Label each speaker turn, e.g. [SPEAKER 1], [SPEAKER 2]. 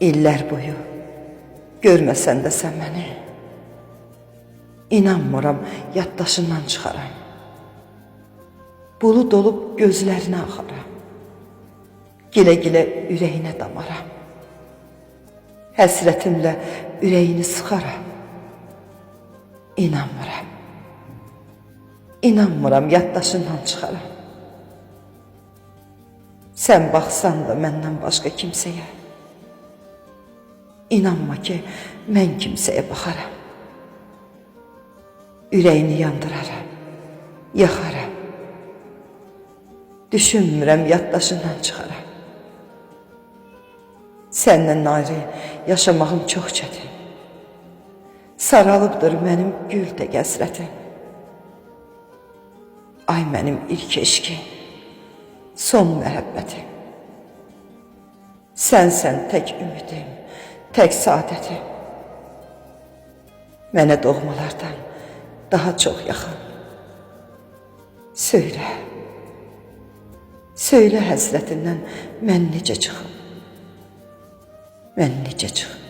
[SPEAKER 1] İllər boyu görməsən də sən məni, İnanmıram yaddaşından çıxaram. Bulud olub gözlərinə axaram. Gilə-gilə ürəyinə damaram. Həsrətimlə ürəyini sıxaram. İnanmıram. İnanmıram yaddaşından çıxaram. Sən baxsan da məndən başqa kimsəyə, İnanma ki, mən kimsəyə baxaram. Ürəyini yandıraram, yaxaram. Düşünmürəm yaddaşından çıxaram. Səndən ayrı yaşamağım çox çətin. Saralıbdır mənim gül tək həsrətim. Ay mənim ilk eşqim, son məhəbbətim. Sənsən tək ümidim, tək saadətim. Mənə doğmalardan daha çox yaxın. Söylə, söylə həsrətindən mən necə çıxım? Mən necə çıxım?